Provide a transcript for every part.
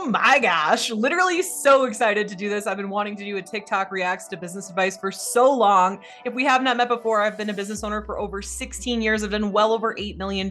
Oh my gosh, literally so excited to do this. I've been wanting to do a TikTok reacts to business advice for so long. If we have not met before, I've been a business owner for over 16 years. I've done well over $8 million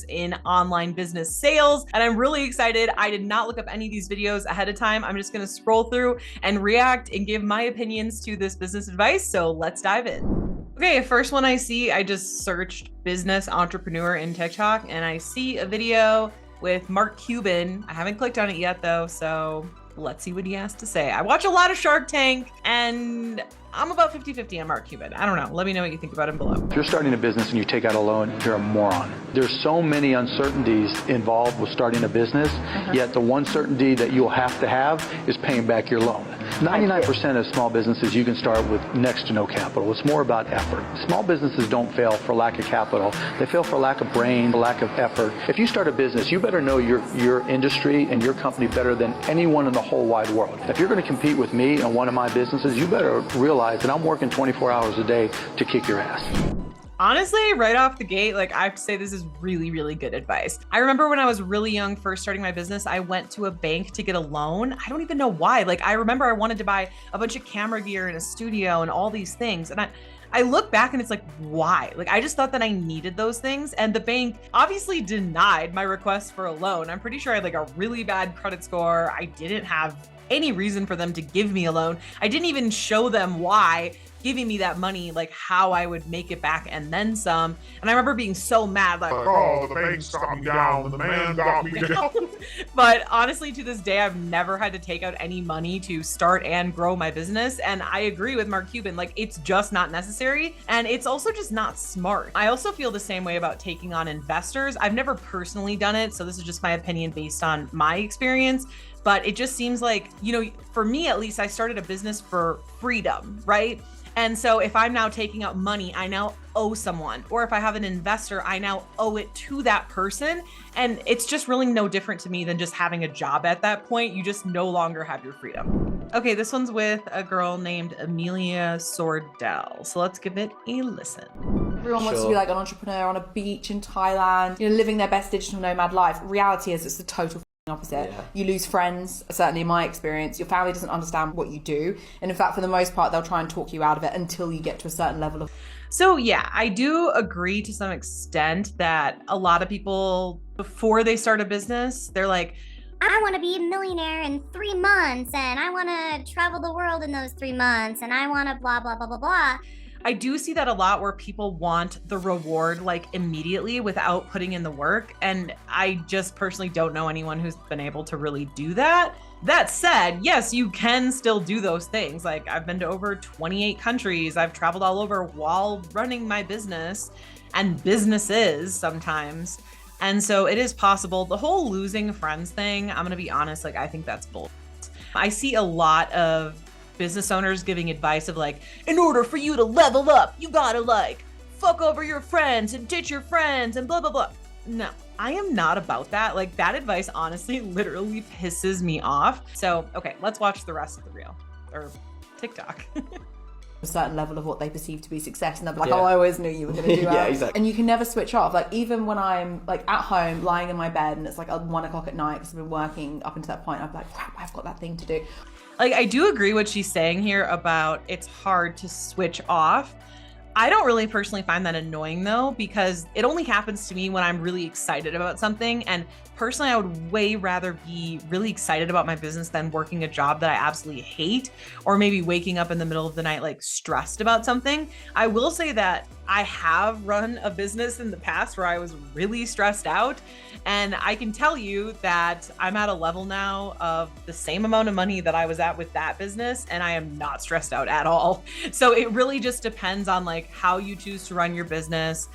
in online business sales, and I'm really excited. I did not look up any of these videos ahead of time. I'm just gonna scroll through and react and give my opinions to this business advice. So let's dive in. Okay, first one I see, I just searched business entrepreneur in TikTok and I see a video with Mark Cuban. I haven't clicked on it yet though, so let's see what he has to say. I watch a lot of Shark Tank and I'm about 50-50 on Mark Cuban. I don't know. Let me know what you think about him below. If you're starting a business and you take out a loan, you're a moron. There's so many uncertainties involved with starting a business, yet the one certainty that you'll have to have is paying back your loan. 99% of small businesses you can start with next to no capital. It's more about effort. Small businesses don't fail for lack of capital. They fail for lack of brain, lack of effort. If you start a business, you better know your industry and your company better than anyone in the whole wide world. If you're going to compete with me and one of my businesses, you better realize that I'm working 24 hours a day to kick your ass. Honestly, right off the gate, like I have to say this is really, really good advice. I remember when I was really young, first starting my business, I went to a bank to get a loan. I don't even know why. Like I remember I wanted to buy a bunch of camera gear and a studio and all these things. And I look back and it's like, why? Like I just thought that I needed those things. And the bank obviously denied my request for a loan. I'm pretty sure I had like a really bad credit score. I didn't have any reason for them to give me a loan. I didn't even show them why giving me that money, like how I would make it back and then some. And I remember being so mad, like, oh, the bank's got me down, and the man got me down. But honestly, to this day, I've never had to take out any money to start and grow my business. And I agree with Mark Cuban, like it's just not necessary. And it's also just not smart. I also feel the same way about taking on investors. I've never personally done it, so this is just my opinion based on my experience. But it just seems like, you know, for me at least, I started a business for freedom, right? And so if I'm now taking out money, I now owe someone. Or if I have an investor, I now owe it to that person. And it's just really no different to me than just having a job at that point. You just no longer have your freedom. Okay, this one's with a girl named Amelia Sordell. So let's give it a listen. Everyone wants to be like an entrepreneur on a beach in Thailand, you know, living their best digital nomad life. Reality is it's the total opposite. Yeah. You lose friends, certainly in my experience. Your family doesn't understand what you do. And in fact, for the most part, they'll try and talk you out of it until you get to a certain level of... So yeah, I do agree to some extent that a lot of people, before they start a business, they're like, I want to be a millionaire in 3 months, and I want to travel the world in those 3 months, and I want to blah, blah, blah, blah, blah. I do see that a lot where people want the reward like immediately without putting in the work. And I just personally don't know anyone who's been able to really do that. That said, yes, you can still do those things. Like I've been to over 28 countries. I've traveled all over while running my business and businesses sometimes. And so it is possible. The whole losing friends thing, I'm going to be honest, like I think that's bull. I see a lot of business owners giving advice of like, in order for you to level up, you gotta like fuck over your friends and ditch your friends and blah, blah, blah. No, I am not about that. Like that advice honestly literally pisses me off. So, okay, let's watch the rest of the reel or TikTok. A certain level of what they perceive to be success, and they're like, oh, I always knew you were going to do that. Yeah, exactly. And you can never switch off. Like even when I'm like at home lying in my bed and it's like 1 o'clock at night because I've been working up until that point, I'm like, crap, I've got that thing to do. Like, I do agree what she's saying here about it's hard to switch off. I don't really personally find that annoying though, because it only happens to me when I'm really excited about something. And personally, I would way rather be really excited about my business than working a job that I absolutely hate, or maybe waking up in the middle of the night, like stressed about something. I will say that I have run a business in the past where I was really stressed out. And I can tell you that I'm at a level now of the same amount of money that I was at with that business, and I am not stressed out at all. So it really just depends on like how you choose to run your business.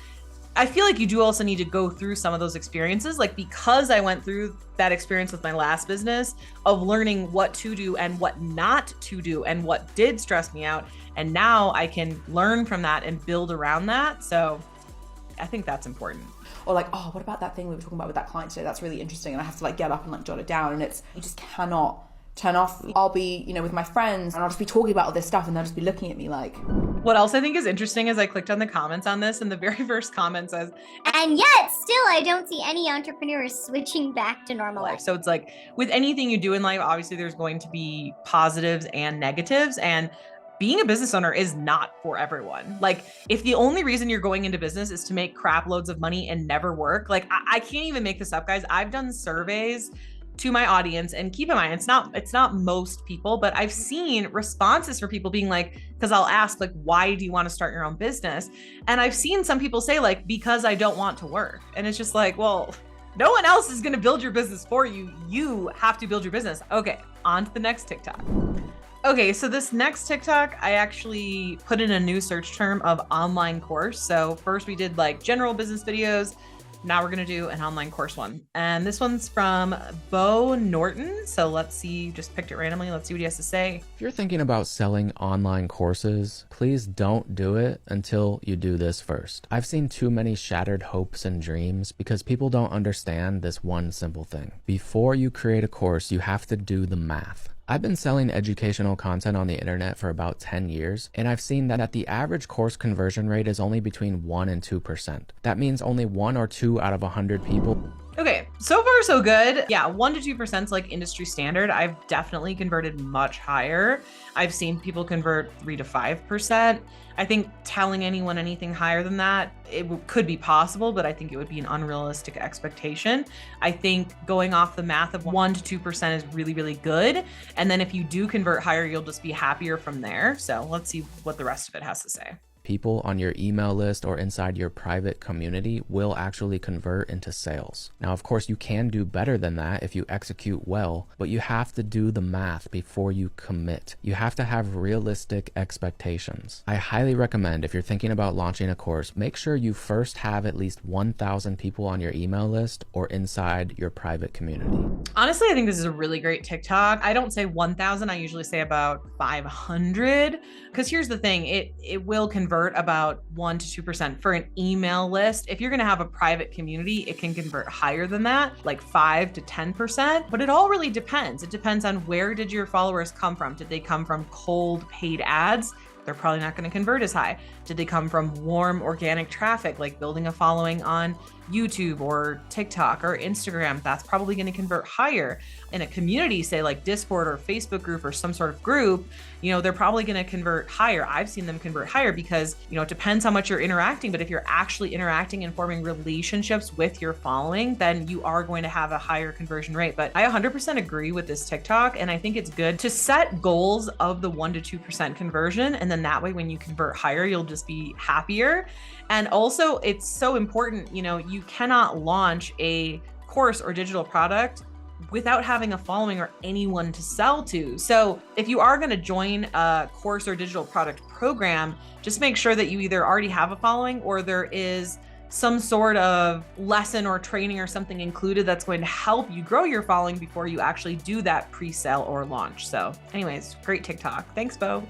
I feel like you do also need to go through some of those experiences, like because I went through that experience with my last business of learning what to do and what not to do and what did stress me out. And now I can learn from that and build around that. So I think that's important. Or like, oh, what about that thing we were talking about with that client today? That's really interesting. And I have to like get up and like jot it down. And it's, you just cannot turn off. I'll be, with my friends and I'll just be talking about all this stuff and they'll just be looking at me like. What else I think is interesting is I clicked on the comments on this and the very first comment says, and yet still I don't see any entrepreneurs switching back to normal life. So it's like with anything you do in life, obviously there's going to be positives and negatives, and being a business owner is not for everyone. Like if the only reason you're going into business is to make crap loads of money and never work, like I can't even make this up, guys. I've done surveys to my audience, and keep in mind, it's not most people, but I've seen responses for people being like, because I'll ask like, why do you want to start your own business? And I've seen some people say like, because I don't want to work. And it's just like, well, no one else is going to build your business for you. You have to build your business. Okay, on to the next TikTok. Okay, so this next TikTok, I actually put in a new search term of online course. So first we did like general business videos. Now we're gonna do an online course one. And this one's from Bo Norton. So let's see, just picked it randomly. Let's see what he has to say. If you're thinking about selling online courses, please don't do it until you do this first. I've seen too many shattered hopes and dreams because people don't understand this one simple thing. Before you create a course, you have to do the math. I've been selling educational content on the internet for about 10 years, and I've seen that the average course conversion rate is only between 1 and 2%. That means only 1 or 2 out of 100 people. Okay, so far so good. Yeah, 1 to 2% is like industry standard. I've definitely converted much higher. I've seen people convert 3 to 5%. I think telling anyone anything higher than that, could be possible, but I think it would be an unrealistic expectation. I think going off the math of 1 to 2% is really, really good. And then if you do convert higher, you'll just be happier from there. So let's see what the rest of it has to say. People on your email list or inside your private community will actually convert into sales. Now, of course, you can do better than that if you execute well, but you have to do the math before you commit. You have to have realistic expectations. I highly recommend, if you're thinking about launching a course, make sure you first have at least 1,000 people on your email list or inside your private community. Honestly, I think this is a really great TikTok. I don't say 1,000, I usually say about 500, because here's the thing, it will convert about 1 to 2% for an email list. If you're going to have a private community, it can convert higher than that, like 5 to 10%, but it all really depends. It depends on where did your followers come from? Did they come from cold paid ads? They're probably not going to convert as high. Did they come from warm organic traffic, like building a following on YouTube or TikTok or Instagram? That's probably going to convert higher. In a community, say like Discord or Facebook group or some sort of group, they're probably going to convert higher. I've seen them convert higher because, it depends how much you're interacting, but if you're actually interacting and forming relationships with your following, then you are going to have a higher conversion rate. But I 100% agree with this TikTok. And I think it's good to set goals of the 1 to 2% conversion. And then that way, when you convert higher, you'll just be happier. And also it's so important, you cannot launch a course or digital product without having a following or anyone to sell to. So if you are going to join a course or digital product program, just make sure that you either already have a following or there is some sort of lesson or training or something included that's going to help you grow your following before you actually do that pre-sale or launch. So anyways, great TikTok. Thanks, Bo.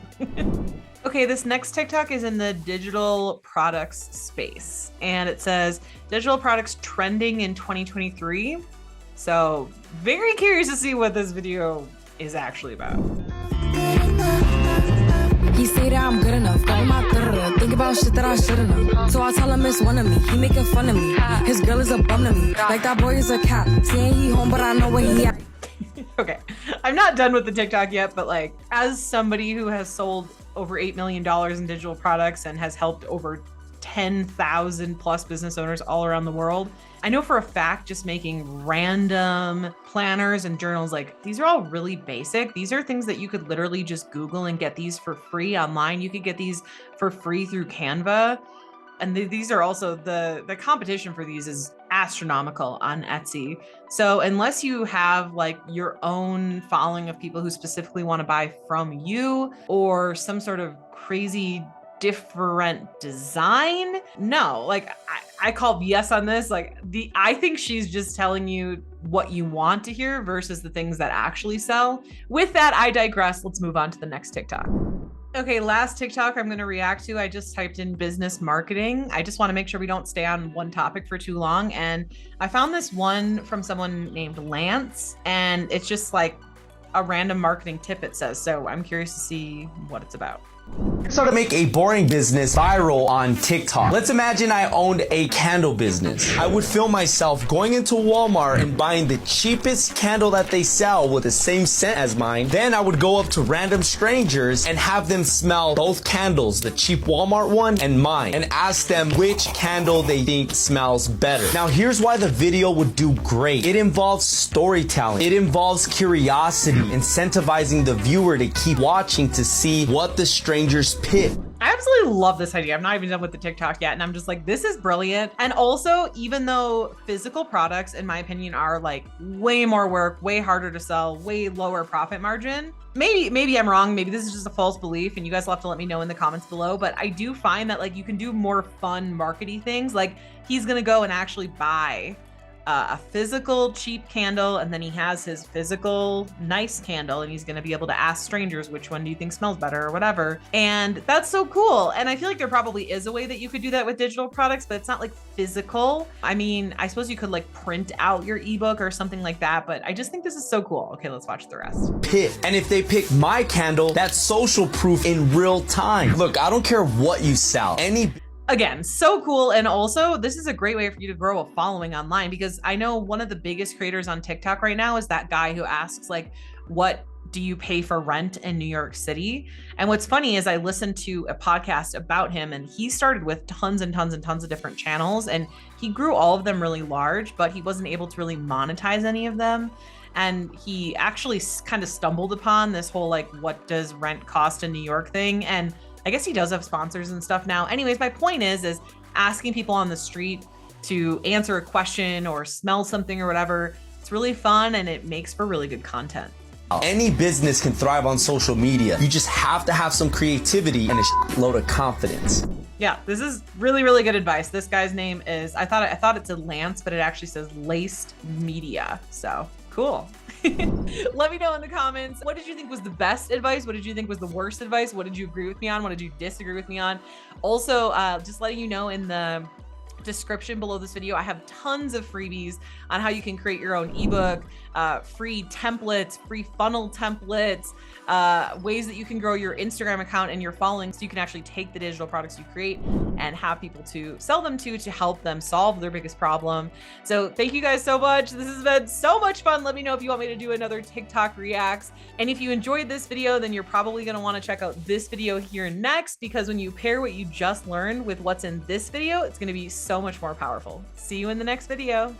Okay, this next TikTok is in the digital products space, and it says digital products trending in 2023. So very curious to see what this video is actually about. He say that I'm good enough, got my think about shit that I shouldn't know. So I tell him it's one of me, he making fun of me. His girl is a bum to me, like that boy is a cat. Saying he home, but I know where he at. Okay, I'm not done with the TikTok yet, but like as somebody who has sold over $8 million in digital products and has helped over 10,000 plus business owners all around the world, I know for a fact just making random planners and journals, like these are all really basic. These are things that you could literally just Google and get these for free online. You could get these for free through Canva. And these are also the competition for these is astronomical on Etsy. So unless you have like your own following of people who specifically want to buy from you or some sort of crazy different design, no, like I call BS on this. Like I think she's just telling you what you want to hear versus the things that actually sell. With that, I digress. Let's move on to the next TikTok. Okay, last TikTok I'm going to react to. I just typed in business marketing. I just want to make sure we don't stay on one topic for too long. And I found this one from someone named Lance, and it's just like a random marketing tip, it says. So I'm curious to see what it's about. So to make a boring business viral on TikTok. Let's imagine I owned a candle business. I would film myself going into Walmart and buying the cheapest candle that they sell with the same scent as mine. Then I would go up to random strangers and have them smell both candles, the cheap Walmart one and mine, and ask them which candle they think smells better. Now here's why the video would do great. It involves storytelling. It involves curiosity, incentivizing the viewer to keep watching to see what the strangers pick. I absolutely love this idea. I'm not even done with the TikTok yet. And I'm just like, this is brilliant. And also, even though physical products, in my opinion, are like way more work, way harder to sell, way lower profit margin. Maybe I'm wrong. Maybe this is just a false belief and you guys will have to let me know in the comments below. But I do find that like you can do more fun marketing things. Like he's going to go and actually buy a physical cheap candle, and then he has his physical nice candle, and he's going to be able to ask strangers which one do you think smells better or whatever. And that's so cool. And I feel like there probably is a way that you could do that with digital products, but it's not like physical. I mean, I suppose you could like print out your ebook or something like that, but I just think this is so cool. Okay, let's watch the rest. And if they pick my candle, that's social proof in real time. Look, I don't care what you sell. Again, so cool. And also, this is a great way for you to grow a following online, because I know one of the biggest creators on TikTok right now is that guy who asks like, what do you pay for rent in New York City? And what's funny is I listened to a podcast about him, and he started with tons and tons and tons of different channels, and he grew all of them really large, but he wasn't able to really monetize any of them. And he actually kind of stumbled upon this whole like, what does rent cost in New York thing? And I guess he does have sponsors and stuff now. Anyways, my point is asking people on the street to answer a question or smell something or whatever. It's really fun and it makes for really good content. Any business can thrive on social media. You just have to have some creativity and a load of confidence. Yeah, this is really, really good advice. This guy's name is, I thought it said Lance, but it actually says Laced Media. So cool. Let me know in the comments, what did you think was the best advice? What did you think was the worst advice? What did you agree with me on? What did you disagree with me on? Also, just letting you know, in the description below this video, I have tons of freebies on how you can create your own ebook, free templates, free funnel templates, ways that you can grow your Instagram account and your following, so you can actually take the digital products you create and have people to sell them to help them solve their biggest problem. So thank you guys so much. This has been so much fun. Let me know if you want me to do another TikTok reacts. And if you enjoyed this video, then you're probably going to want to check out this video here next, because when you pair what you just learned with what's in this video, it's going to be so much more powerful. See you in the next video.